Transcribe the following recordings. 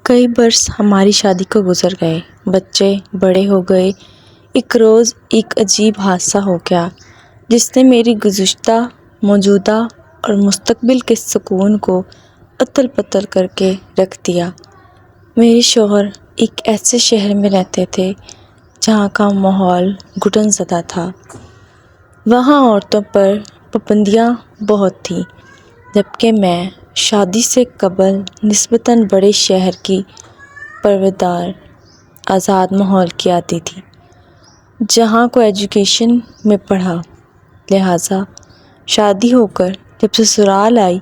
کئی برس ہماری شادی کو گزر گئے، بچے بڑے ہو گئے۔ ایک روز ایک عجیب حادثہ ہو گیا جس نے میری گزشتہ، موجودہ اور مستقبل کے سکون کو اتل پتل کر کے رکھ دیا۔ میرے شوہر ایک ایسے شہر میں رہتے تھے جہاں کا ماحول گھٹن زدہ تھا۔ وہاں عورتوں پر پابندیاں بہت تھیں، جبکہ میں شادی سے قبل نسبتاً بڑے شہر کی پروردگار آزاد ماحول کی آتی تھی، جہاں کو ایجوکیشن میں پڑھا۔ لہٰذا شادی ہو کر جب سسرال آئی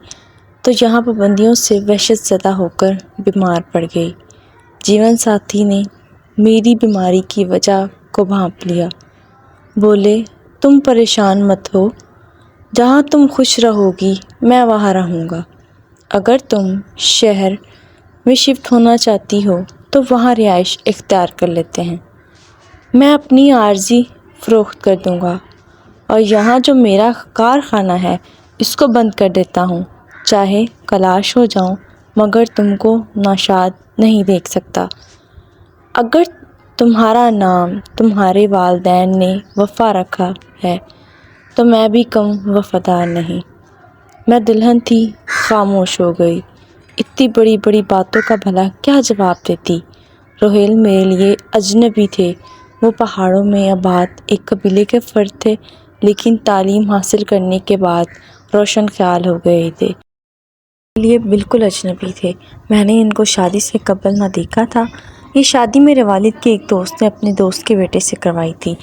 تو یہاں پابندیوں سے وحشت زدہ ہو کر بیمار پڑ گئی۔ جیون ساتھی نے میری بیماری کی وجہ کو بھانپ لیا۔ بولے، تم پریشان مت ہو، جہاں تم خوش رہو گی میں وہاں رہوں گا۔ اگر تم شہر میں شفٹ ہونا چاہتی ہو تو وہاں رہائش اختیار کر لیتے ہیں۔ میں اپنی عارضی فروخت کر دوں گا اور یہاں جو میرا کارخانہ ہے اس کو بند کر دیتا ہوں۔ چاہے کلاش ہو جاؤں مگر تم کو ناشاد نہیں دیکھ سکتا۔ اگر تمہارا نام تمہارے والدین نے وفا رکھا ہے تو میں بھی کم وفادار نہیں۔ میں دلہن تھی، خاموش ہو گئی۔ اتنی بڑی بڑی باتوں کا بھلا کیا جواب دیتی؟ روہیل میرے لیے اجنبی تھے۔ وہ پہاڑوں میں آباد ایک قبیلے کے فرد تھے، لیکن تعلیم حاصل کرنے کے بعد روشن خیال ہو گئے تھے۔ میرے لیے بالکل اجنبی تھے۔ میں نے ان کو شادی سے قبل نہ دیکھا تھا۔ یہ شادی میرے والد کے ایک دوست نے اپنے دوست کے بیٹے سے کروائی تھی۔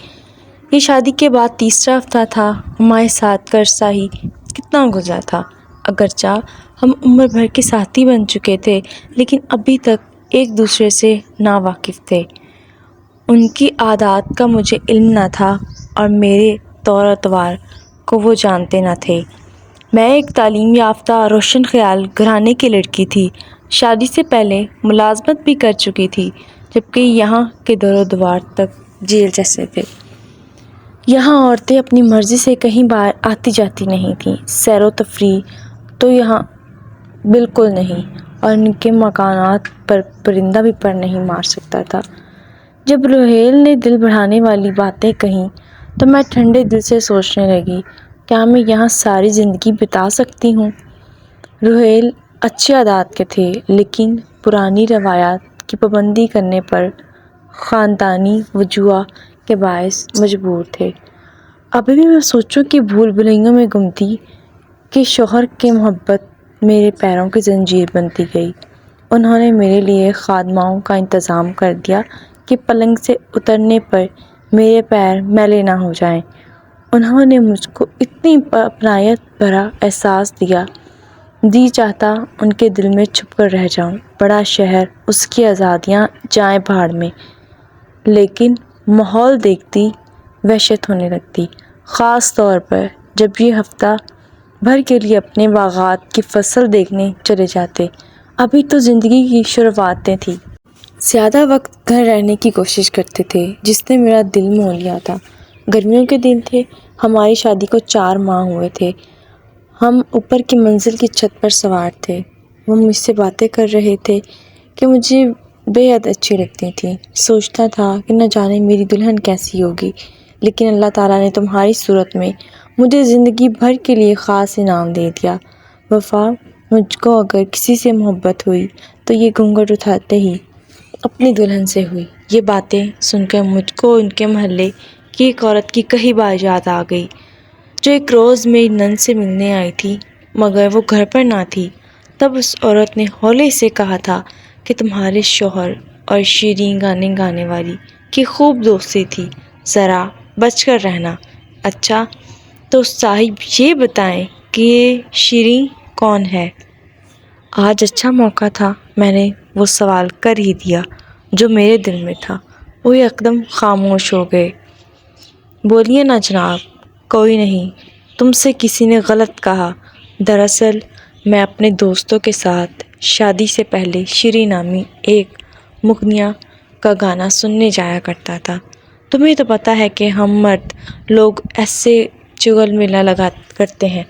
یہ شادی کے بعد تیسرا ہفتہ تھا۔ ہمارے ساتھ کا عرصہ ہی کتنا گزرا تھا۔ اگرچہ ہم عمر بھر کے ساتھی بن چکے تھے، لیکن ابھی تک ایک دوسرے سے ناواقف تھے۔ ان کی عادات کا مجھے علم نہ تھا اور میرے طور اطوار کو وہ جانتے نہ تھے۔ میں ایک تعلیم یافتہ روشن خیال گھرانے کی لڑکی تھی۔ شادی سے پہلے ملازمت بھی کر چکی تھی، جبکہ یہاں کے دور و دوار تک جیل جیسے تھے۔ یہاں عورتیں اپنی مرضی سے کہیں باہر آتی جاتی نہیں تھیں۔ سیر و تفریح تو یہاں بالکل نہیں، اور ان کے مکانات پر پرندہ بھی پر نہیں مار سکتا تھا۔ جب روہیل نے دل بڑھانے والی باتیں کہیں تو میں ٹھنڈے دل سے سوچنے لگی، کیا میں یہاں ساری زندگی بتا سکتی ہوں؟ روہیل اچھے عادات کے تھے، لیکن پرانی روایات کی پابندی کرنے پر خاندانی وجوہ کے باعث مجبور تھے۔ ابھی بھی میں سوچوں کہ بھول بھلیوں میں گمتی کہ شوہر کی محبت میرے پیروں کی زنجیر بنتی گئی۔ انہوں نے میرے لیے خادماؤں کا انتظام کر دیا کہ پلنگ سے اترنے پر میرے پیر میلے نہ ہو جائیں۔ انہوں نے مجھ کو اتنی اپنائیت بھرا احساس دیا، جی چاہتا ان کے دل میں چھپ کر رہ جاؤں۔ بڑا شہر، اس کی آزادیاں جائیں بھاڑ میں، لیکن ماحول دیکھتی وحشت ہونے لگتی، خاص طور پر جب یہ ہفتہ بھر کے لیے اپنے باغات کی فصل دیکھنے چلے جاتے۔ ابھی تو زندگی کی شروعاتیں تھیں۔ زیادہ وقت گھر رہنے کی کوشش کرتے تھے، جس نے میرا دل مول لیا تھا۔ گرمیوں کے دن تھے، ہماری شادی کو 4 ماہ ہوئے تھے۔ ہم اوپر کی منزل کی چھت پر سوار تھے۔ وہ مجھ سے باتیں کر رہے تھے کہ مجھے بے حد اچھی لگتی تھیں۔ سوچتا تھا کہ نہ جانے میری دلہن کیسی ہوگی، لیکن اللہ تعالیٰ نے تمہاری صورت میں مجھے زندگی بھر کے لیے خاص انعام دے دیا۔ وفا، مجھ کو اگر کسی سے محبت ہوئی تو یہ گھونگھٹ اٹھاتے ہی اپنی دلہن سے ہوئی۔ یہ باتیں سن کر مجھ کو ان کے محلے کی ایک عورت کی کہی بات یاد آ گئی، جو ایک روز میری نند سے ملنے آئی تھی، مگر وہ گھر پر نہ تھی۔ تب اس عورت نے ہولے سے کہا تھا کہ تمہارے شوہر اور شیریں گانے گانے والی کی خوب دوستی تھی، ذرا بچ کر رہنا۔ اچھا، تو صاحب یہ بتائیں کہ یہ شیریں کون ہے؟ آج اچھا موقع تھا، میں نے وہ سوال کر ہی دیا جو میرے دل میں تھا۔ وہ یکدم خاموش ہو گئے۔ بولیے نا جناب۔ کوئی نہیں، تم سے کسی نے غلط کہا۔ دراصل میں اپنے دوستوں کے ساتھ شادی سے پہلے شیریں نامی ایک مغنیہ کا گانا سننے جایا کرتا تھا۔ تمہیں تو پتہ ہے کہ ہم مرد لوگ ایسے چغل میلہ لگا کرتے ہیں،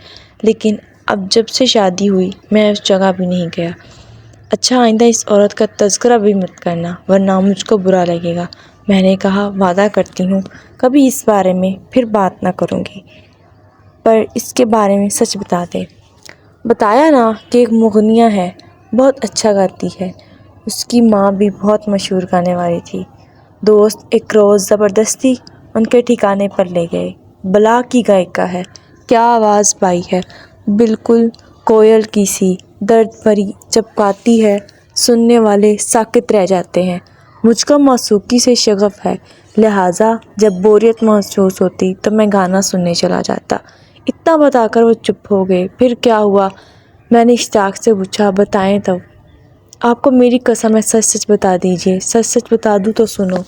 لیکن اب جب سے شادی ہوئی میں اس جگہ بھی نہیں گیا۔ اچھا آئندہ اس عورت کا تذکرہ بھی مت کرنا ورنہ مجھ کو برا لگے گا۔ میں نے کہا وعدہ کرتی ہوں کبھی اس بارے میں پھر بات نہ کروں گی، پر اس کے بارے میں سچ بتا دے۔ بتایا نا کہ ایک مغنیہ ہے، بہت اچھا گاتی ہے، اس کی ماں بھی بہت مشہور گانے والی تھی۔ دوست ایک روز زبردستی ان کے ٹھکانے پر لے گئے۔ بلا کی گائیکا ہے، کیا آواز پائی ہے، بالکل کوئل کی سی درد بھری، جب گاتی ہے سننے والے ساکت رہ جاتے ہیں۔ مجھ کو موسیقی سے شغف ہے، لہٰذا جب بوریت محسوس ہوتی تو میں گانا سننے چلا جاتا۔ اتنا بتا کر وہ چپ ہو گئے۔ پھر کیا ہوا؟ میں نے اشتیاق سے پوچھا۔ بتائیں تو۔ آپ کو میری قسم ہے سچ سچ بتا دیجیے۔ سچ سچ بتا دوں تو سنو،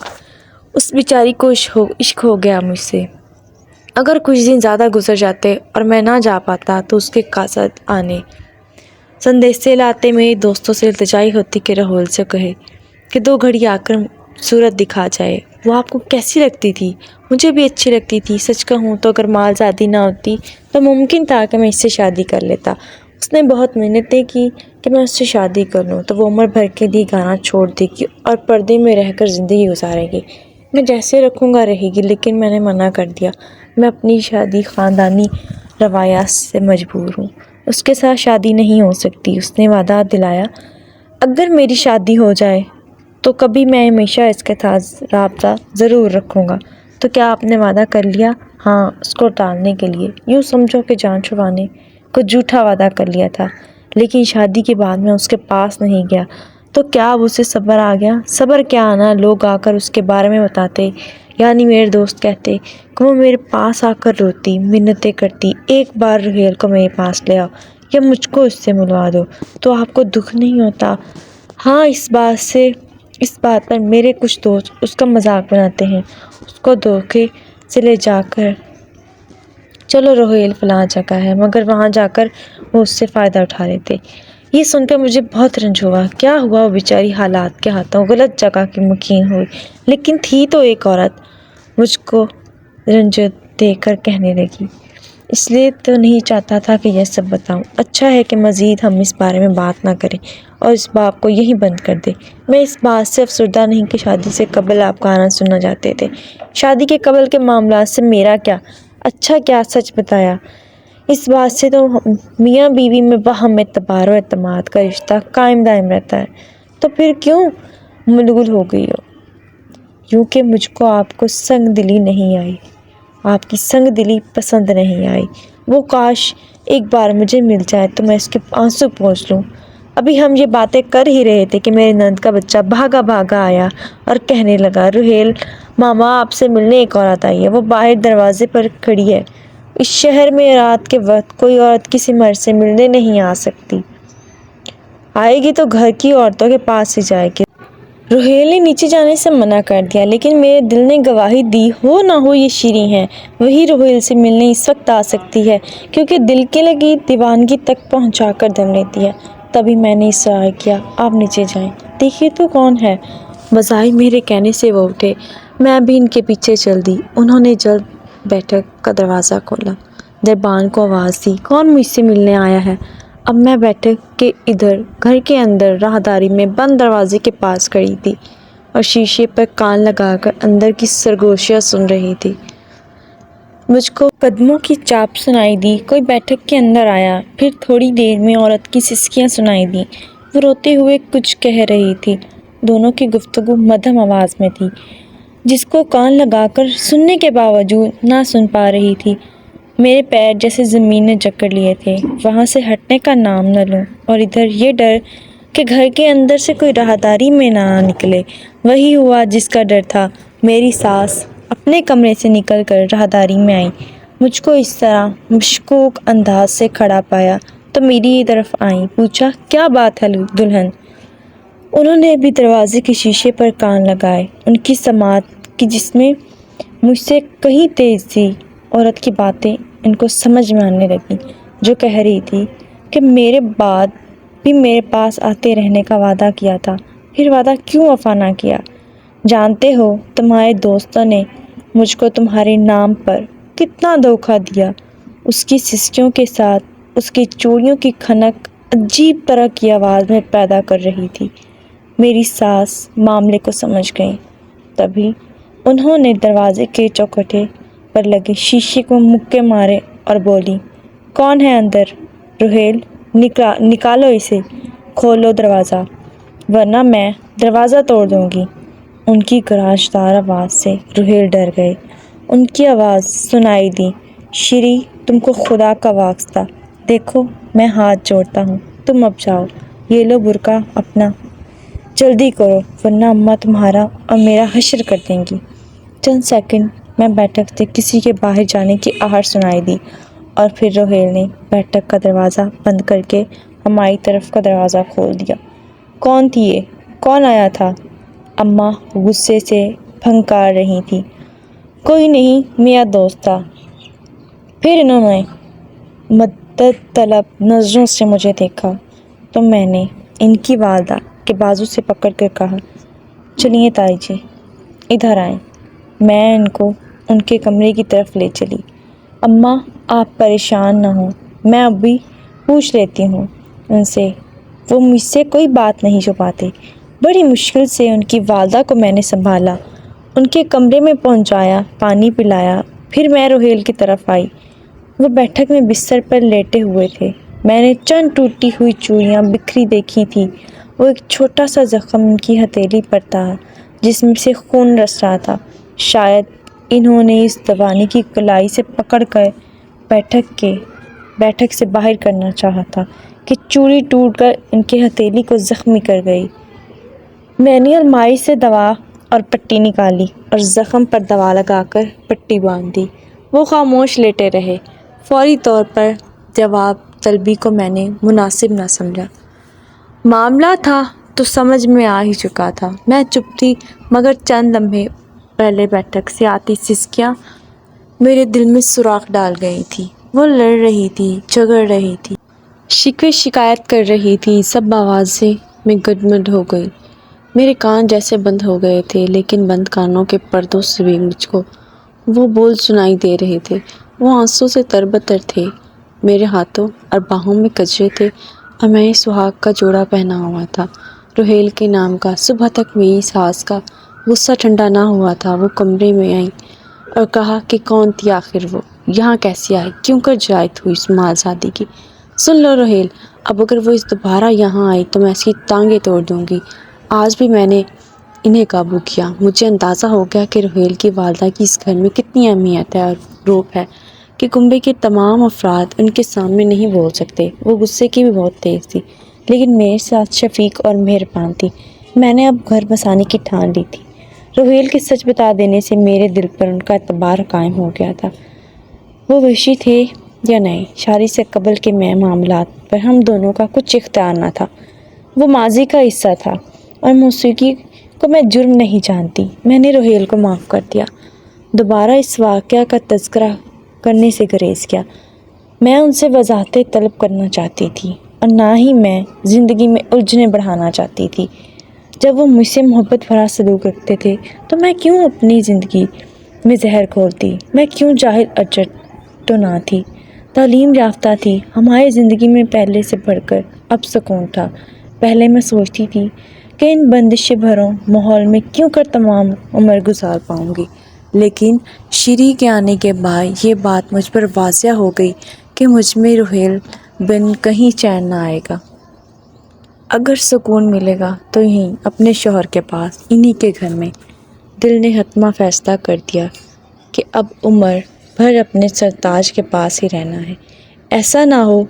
اس بیچاری کو عشق ہو گیا مجھ سے۔ اگر کچھ دن زیادہ گزر جاتے اور میں نہ جا پاتا تو اس کے قاصد آنے سندیسے لاتے، میری دوستوں سے التجائی ہوتی کہ راہل سے کہے کہ 2 گھڑی آ کر صورت دکھا جائے۔ وہ آپ کو کیسی لگتی تھی؟ مجھے بھی اچھی لگتی تھی۔ سچ کہوں تو اگر مالزادی نہ ہوتی تو ممکن تھا کہ میں اس سے شادی کر لیتا۔ اس نے بہت منتیں کی کہ میں اس سے شادی کر لوں تو وہ عمر بھر کے لیے گانا چھوڑ دے گی اور پردے میں رہ کر زندگی گزارے گی۔ میں جیسے رکھوں گا رہے گی، لیکن میں نے منع کر دیا۔ میں اپنی شادی خاندانی روایات سے مجبور ہوں، اس کے ساتھ شادی نہیں ہو سکتی۔ اس نے وعدہ دلایا اگر میری شادی ہو جائے تو کبھی میں ہمیشہ اس کے ساتھ رابطہ ضرور رکھوں گا۔ تو کیا آپ نے وعدہ کر لیا؟ ہاں، اس کو ٹالنے کے لیے، یوں سمجھو کہ جان چھڑانے کو جھوٹا وعدہ کر لیا تھا، لیکن شادی کے بعد میں اس کے پاس نہیں گیا تو کیا اب اسے صبر آ گیا؟ صبر کیا آنا، لوگ آ کر اس کے بارے میں بتاتے، یعنی میرے دوست کہتے کہ وہ میرے پاس آ کر روتی، منتیں کرتی، ایک بار روہیل کو میرے پاس لے آؤ یا مجھ کو اس سے ملوا دو۔ تو آپ کو دکھ نہیں ہوتا؟ ہاں، اس بات پر میرے کچھ دوست اس کا مذاق بناتے ہیں، اس کو دھوکے سے لے جا کر چلو روہیل فلاں جگہ ہے، مگر وہاں جا کر وہ اس سے فائدہ اٹھا لیتے۔ یہ سن کر مجھے بہت رنج ہوا۔ کیا ہوا؟ وہ بیچاری حالات کے ہاتھوں غلط جگہ کی مکین ہوئی، لیکن تھی تو ایک عورت۔ مجھ کو رنج دے کر کہنے لگی، اس لیے تو نہیں چاہتا تھا کہ یہ سب بتاؤں۔ اچھا ہے کہ مزید ہم اس بارے میں بات نہ کریں اور اس باب کو یہیں بند کر دیں۔ میں اس بات سے افسردہ نہیں کہ شادی سے قبل آپ گانا سننا چاہتے تھے۔ شادی کے قبل کے معاملات سے میرا کیا؟ اچھا کیا سچ بتایا؟ اس بات سے تو میاں بیوی میں باہم اعتبار و اعتماد کا رشتہ قائم دائم رہتا ہے۔ تو پھر کیوں ملغول ہو گئی ہو؟ یوں کہ مجھ کو آپ کو سنگ دلی نہیں آئی، آپ کی سنگ دلی پسند نہیں آئی۔ وہ کاش ایک بار مجھے مل جائے تو میں اس کے آنسو پوچھ لوں۔ ابھی ہم یہ باتیں کر ہی رہے تھے کہ میرے نند کا بچہ بھاگا بھاگا آیا اور کہنے لگا، روہیل ماما آپ سے ملنے ایک عورت آئی ہے، وہ باہر دروازے پر کھڑی ہے۔ اس شہر میں رات کے وقت کوئی عورت کسی مرد سے ملنے نہیں آ سکتی، آئے گی تو گھر کی عورتوں کے پاس ہی جائے گی۔ روہیل نے نیچے جانے سے منع کر دیا، لیکن میرے دل نے گواہی دی ہو نہ ہو یہ شیریں ہے، وہی روہیل سے ملنے اس وقت آ سکتی ہے، کیونکہ دل کی لگی دیوانگی تک پہنچا کر دم لیتی ہے۔ تبھی میں نے اصرار کیا، آپ نیچے جائیں، دیکھیے تو کون ہے۔ بظاہر میرے کہنے سے وہ اٹھے، میں بھی ان کے پیچھے چل دی۔ انہوں نے جلد بیٹھک کا دروازہ کھولا، دربان کو آواز دی، کون مجھ سے ملنے آیا ہے؟ اب میں بیٹھک کے ادھر گھر کے اندر راہداری میں بند دروازے کے پاس کھڑی تھی اور شیشے پر کان لگا کر اندر کی سرگوشیاں سن رہی تھی۔ مجھ کو قدموں کی چاپ سنائی دی، کوئی بیٹھک کے اندر آیا، پھر تھوڑی دیر میں عورت کی سسکیاں سنائی دیں، وہ روتے ہوئے کچھ کہہ رہی تھی۔ دونوں کی گفتگو مدھم آواز میں تھی، جس کو کان لگا کر سننے کے باوجود نہ سن پا رہی تھی۔ میرے پیر جیسے زمین نے جکڑ لیے تھے، وہاں سے ہٹنے کا نام نہ لوں، اور ادھر یہ ڈر کہ گھر کے اندر سے کوئی راہداری میں نہ نکلے۔ وہی ہوا جس کا ڈر تھا۔ میری ساس اپنے کمرے سے نکل کر راہداری میں آئی، مجھ کو اس طرح مشکوک انداز سے کھڑا پایا تو میری طرف آئیں، پوچھا، کیا بات ہے دلہن؟ انہوں نے بھی دروازے کے شیشے پر کان لگائے، ان کی سماعت کی جس میں مجھ سے کہیں تیز تھی۔ عورت کی باتیں ان کو سمجھ میں آنے لگیں، جو کہہ رہی تھی کہ میرے بعد بھی میرے پاس آتے رہنے کا وعدہ کیا تھا، پھر وعدہ کیوں وفا نہ کیا؟ جانتے ہو تمہارے دوستوں نے مجھ کو تمہارے نام پر کتنا دھوکہ دیا۔ اس کی سسکیوں کے ساتھ اس کی چوڑیوں کی کھنک عجیب طرح کی آواز میں پیدا کر رہی تھی۔ میری ساس معاملے کو سمجھ گئیں۔ تبھی انہوں نے دروازے کے چوکھٹے پر لگے شیشے کو مکے مارے اور بولی، کون ہے اندر؟ روہیل، نکالو اسے، کھولو دروازہ، ورنہ میں دروازہ توڑ دوں گی۔ ان کی گراجدار آواز سے روہیل ڈر گئے۔ ان کی آواز سنائی دی، شری، تم کو خدا کا واسطہ، دیکھو میں ہاتھ جوڑتا ہوں، تم اب جاؤ، یہ لو برقع اپنا، جلدی کرو ورنہ اماں تمہارا اور میرا حشر کر دیں گی۔ چند سیکنڈ میں بیٹھک سے کسی کے باہر جانے کی آہٹ سنائی دی اور پھر روہیل نے بیٹھک کا دروازہ بند کر کے ہماری طرف کا دروازہ کھول دیا۔ کون تھی یہ؟ کون آیا تھا؟ اماں غصے سے پھنکار رہی تھی۔ کوئی نہیں، میرا دوست تھا۔ پھر انہوں نے مدد طلب نظروں سے مجھے دیکھا تو میں نے ان کی والدہ کے بازو سے پکڑ کر کہا، چلیے تائی جی، ادھر آئیں۔ میں ان کو ان کے کمرے کی طرف لے چلی۔ اماں آپ پریشان نہ ہوں، میں اب بھی پوچھ لیتی ہوں ان سے، وہ مجھ سے کوئی بات نہیں چھپاتے۔ بڑی مشکل سے ان کی والدہ کو میں نے سنبھالا، ان کے کمرے میں پہنچایا، پانی پلایا، پھر میں روہیل کی طرف آئی۔ وہ بیٹھک میں بستر پر لیٹے ہوئے تھے۔ میں نے چند ٹوٹی ہوئی چوڑیاں بکھری دیکھی تھیں۔ وہ ایک چھوٹا سا زخم ان کی ہتھیلی پر تھا جس میں سے خون رس رہا تھا۔ شاید انہوں نے اس دیوانی کی کلائی سے پکڑ کر بیٹھک سے باہر کرنا چاہا تھا کہ چوڑی ٹوٹ کر ان کے ہتھیلی کو زخمی کر گئی۔ میں نے الماری سے دوا اور پٹی نکالی اور زخم پر دوا لگا کر پٹی باندھ دی۔ وہ خاموش لیٹے رہے۔ فوری طور پر جواب طلبی کو میں نے مناسب نہ سمجھا۔ معاملہ تھا تو سمجھ میں آ ہی چکا تھا۔ میں چپ تھی، مگر چند لمحے پہلے بیٹھک سے آتی سسکیاں میرے دل میں سوراخ ڈال گئی تھی۔ وہ لڑ رہی تھی، جھگڑ رہی تھی، شکوے شکایت کر رہی تھی، سب آوازیں میں گڈمڈ ہو گئی۔ میرے کان جیسے بند ہو گئے تھے، لیکن بند کانوں کے پردوں سے بھی مجھ کو وہ بول سنائی دے رہے تھے۔ وہ آنسوں سے تربتر تھے، میرے ہاتھوں اور باہوں میں کجرے تھے اور میں سہاگ کا جوڑا پہنا ہوا تھا روہیل کے نام کا۔ صبح تک میری ساس کا غصہ ٹھنڈا نہ ہوا تھا۔ وہ کمرے میں آئی اور کہا کہ کون تھی آخر وہ، یہاں کیسے آئی، کیوں کر جرأت ہوئی اس مالزادی کی۔ سن لو روہیل، اب اگر وہ دوبارہ یہاں آئی تو میں اس کی ٹانگیں توڑ دوں گی۔ آج بھی میں نے انہیں قابو کیا۔ مجھے اندازہ ہو گیا کہ روہیل کی والدہ کی اس گھر میں کتنی اہمیت ہے اور روپ ہے کہ کنبے کے تمام افراد ان کے سامنے نہیں بول سکتے۔ وہ غصے کی بھی بہت تیز تھی، لیکن میرے ساتھ شفیق اور مہربان تھی۔ میں نے اب گھر بسانے کی ٹھان لی تھی۔ روہیل کے سچ بتا دینے سے میرے دل پر ان کا اعتبار قائم ہو گیا تھا۔ وہ وحشی تھے یا نہیں، شادی سے قبل کے معاملات پر ہم دونوں کا کچھ اختیار نہ تھا۔ وہ ماضی کا حصہ تھا اور موسیقی کو میں جرم نہیں جانتی۔ میں نے روہیل کو معاف کر دیا، دوبارہ اس واقعہ کا تذکرہ کرنے سے گریز کیا۔ میں ان سے وضاحتیں طلب کرنا چاہتی تھی اور نہ ہی میں زندگی میں الجھنیں بڑھانا چاہتی تھی۔ جب وہ مجھ سے محبت بھرا سلوک رکھتے تھے تو میں کیوں اپنی زندگی میں زہر کھولتی؟ میں کیوں جاہل اجڑ تو نہ تھی، تعلیم یافتہ تھی۔ ہماری زندگی میں پہلے سے بڑھ کر اب سکون تھا۔ پہلے میں سوچتی تھی کہ ان بندش بھروں ماحول میں کیوں کر تمام عمر گزار پاؤں گی، لیکن شری کے آنے کے بعد یہ بات مجھ پر واضح ہو گئی کہ مجھ میں روہیل بن کہیں چین نہ آئے گا۔ اگر سکون ملے گا تو یہیں اپنے شوہر کے پاس، انہی کے گھر میں۔ دل نے حتمی فیصلہ کر دیا کہ اب عمر بھر اپنے سرتاج کے پاس ہی رہنا ہے۔ ایسا نہ ہو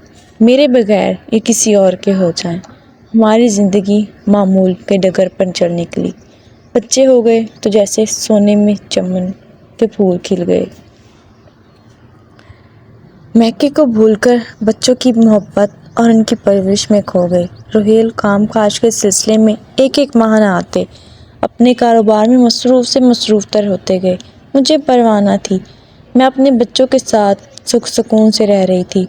میرے بغیر یہ کسی اور کے ہو جائیں۔ ہماری زندگی معمول کے ڈگر پر چل نکلی۔ بچے ہو گئے تو جیسے سونے میں چمن کے پھول کھل گئے۔ میکے کو بھول کر بچوں کی محبت اور ان کی پرورش میں کھو گئے۔ روہیل کام کاج کے سلسلے میں ایک ماہ نہ آتے، اپنے کاروبار میں مصروف تر ہوتے گئے۔ مجھے پرواہ نہ تھی، میں اپنے بچوں کے ساتھ سکھ سکون سے رہ رہی تھی۔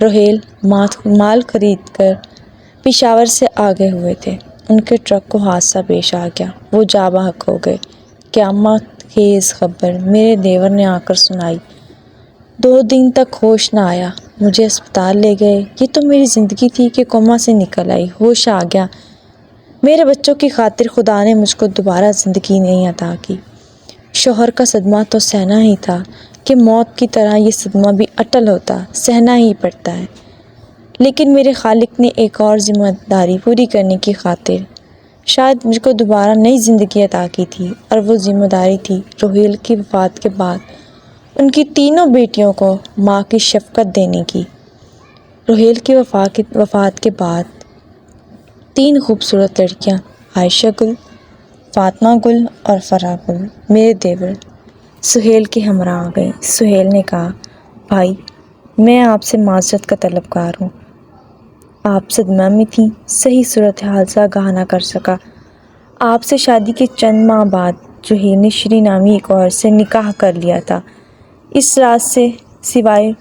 روہیل مال خرید کر پشاور سے آگے ہوئے تھے۔ ان کے ٹرک کو حادثہ پیش آ گیا، وہ جاں بحق ہو گئے۔ قیامت خیز خبر میرے دیور نے آ کر سنائی۔ 2 دن تک ہوش نہ آیا۔ مجھے اسپتال لے گئے۔ یہ تو میری زندگی تھی کہ کوما سے نکل آئی، ہوش آ گیا۔ میرے بچوں کی خاطر خدا نے مجھ کو دوبارہ زندگی نہیں عطا کی۔ شوہر کا صدمہ تو سہنا ہی تھا کہ موت کی طرح یہ صدمہ بھی اٹل ہوتا، سہنا ہی پڑتا ہے۔ لیکن میرے خالق نے ایک اور ذمہ داری پوری کرنے کی خاطر شاید مجھ کو دوبارہ نئی زندگی عطا کی تھی، اور وہ ذمہ داری تھی روہیل کی وفات کے بعد ان کی تینوں بیٹیوں کو ماں کی شفقت دینے کی۔ روہیل کی وفات کے بعد 3 خوبصورت لڑکیاں عائشہ گل، فاطمہ گل اور فرح گل میرے دیور سہیل کے ہمراہ آ گئیں۔ سہیل نے کہا، بھائی میں آپ سے معذرت کا طلبگار ہوں۔ آپ صدمہ میں تھیں، صحیح صورتحال سے آگاہ نہ کر سکا۔ آپ سے شادی کے چند ماہ بعد جوہیر نے شری نامی ایک اور سے نکاح کر لیا تھا۔ اس راز سے سوائے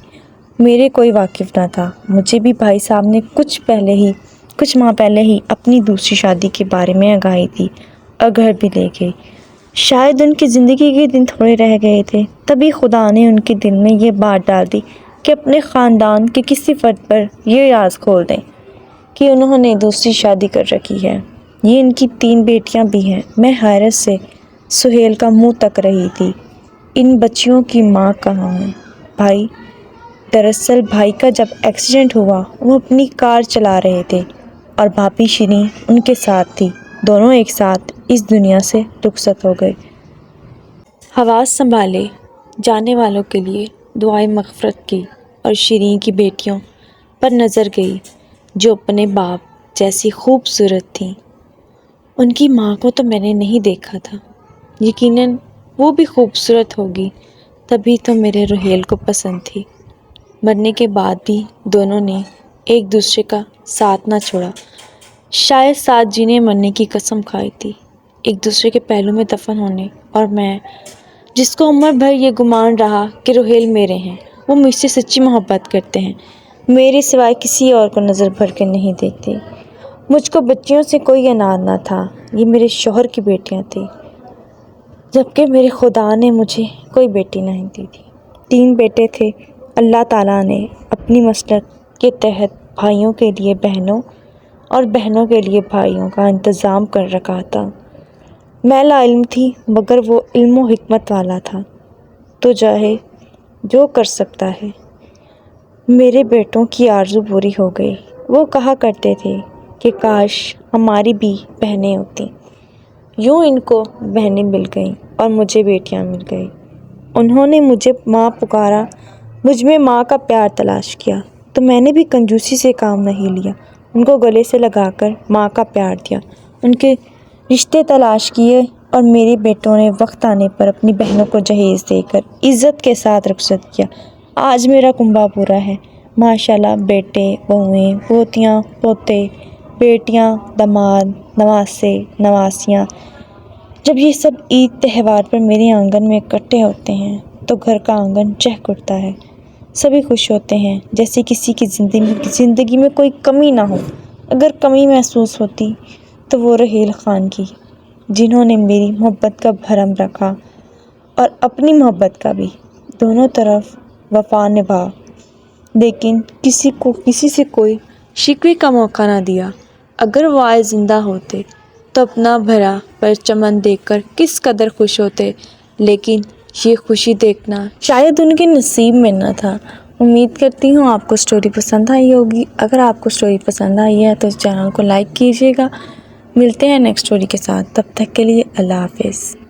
میرے کوئی واقف نہ تھا۔ مجھے بھی بھائی صاحب نے کچھ ماہ پہلے ہی اپنی دوسری شادی کے بارے میں آگاہی دی اور گھر بھی لے گئی۔ شاید ان کی زندگی کے دن تھوڑے رہ گئے تھے، تبھی خدا نے ان کے دل میں یہ بات ڈال دی کہ اپنے خاندان کے کسی فرد پر یہ راز کھول دیں کہ انہوں نے دوسری شادی کر رکھی ہے۔ یہ ان کی 3 بیٹیاں بھی ہیں۔ میں حیرت سے سہیل کا منہ تک رہی تھی۔ ان بچیوں کی ماں کہاں ہے؟ بھائی، دراصل بھائی کا جب ایکسیڈنٹ ہوا وہ اپنی کار چلا رہے تھے اور بھابھی شری ان کے ساتھ تھی۔ دونوں ایک ساتھ اس دنیا سے رخصت ہو گئے۔ حواس سنبھالے جانے والوں کے لیے دعائے مغفرت کی اور شیریں کی بیٹیوں پر نظر گئی جو اپنے باپ جیسی خوبصورت تھیں۔ ان کی ماں کو تو میں نے نہیں دیکھا تھا، یقیناً وہ بھی خوبصورت ہوگی، تبھی تو میرے روہیل کو پسند تھی۔ مرنے کے بعد بھی دونوں نے ایک دوسرے کا ساتھ نہ چھوڑا، شاید ساتھ جینے مرنے کی قسم کھائی تھی، ایک دوسرے کے پہلو میں دفن ہونے۔ اور میں جس کو عمر بھر یہ گمان رہا کہ روہیل میرے ہیں، وہ مجھ سے سچی محبت کرتے ہیں، میرے سوائے کسی اور کو نظر بھر کے نہیں دیکھتے۔ مجھ کو بچیوں سے کوئی اناج نہ تھا، یہ میرے شوہر کی بیٹیاں تھیں، جبکہ میرے خدا نے مجھے کوئی بیٹی نہیں دی تھی۔ 3 بیٹے تھے۔ اللہ تعالیٰ نے اپنی مسلط کے تحت بھائیوں کے لیے بہنوں اور بہنوں کے لیے بھائیوں کا انتظام کر رکھا تھا۔ میں لا علم تھی مگر وہ علم و حکمت والا تھا، تو چاہے جو کر سکتا ہے۔ میرے بیٹوں کی آرزو پوری ہو گئی۔ وہ کہا کرتے تھے کہ کاش ہماری بھی بہنیں ہوتی۔ یوں ان کو بہنیں مل گئیں اور مجھے بیٹیاں مل گئیں۔ انہوں نے مجھے ماں پکارا، مجھ میں ماں کا پیار تلاش کیا، تو میں نے بھی کنجوسی سے کام نہیں لیا، ان کو گلے سے لگا کر ماں کا پیار دیا، ان کے رشتے تلاش کیے، اور میرے بیٹوں نے وقت آنے پر اپنی بہنوں کو جہیز دے کر عزت کے ساتھ رخصت کیا۔ آج میرا کنبہ پورا ہے، ماشاءاللہ، بیٹے، بہویں، پوتیاں، پوتے، بیٹیاں، داماد، نواسے، نواسیاں۔ جب یہ سب عید تہوار پر میرے آنگن میں اکٹھے ہوتے ہیں تو گھر کا آنگن چہک اٹھتا ہے، سبھی خوش ہوتے ہیں جیسے کسی کی زندگی میں کوئی کمی نہ ہو۔ اگر کمی محسوس ہوتی تو وہ روہیل خان کی، جنہوں نے میری محبت کا بھرم رکھا اور اپنی محبت کا بھی، دونوں طرف وفا نبھا، لیکن کسی سے کوئی شکوے کا موقع نہ دیا۔ اگر وہ آج زندہ ہوتے تو اپنا بھرا پرچمن دیکھ کر کس قدر خوش ہوتے، لیکن یہ خوشی دیکھنا شاید ان کے نصیب میں نہ تھا۔ امید کرتی ہوں آپ کو سٹوری پسند آئی ہوگی۔ اگر آپ کو سٹوری پسند آئی ہے تو اس چینل کو لائک کیجیے گا۔ ملتے ہیں نیکسٹ سٹوری کے ساتھ، تب تک کے لیے اللہ حافظ۔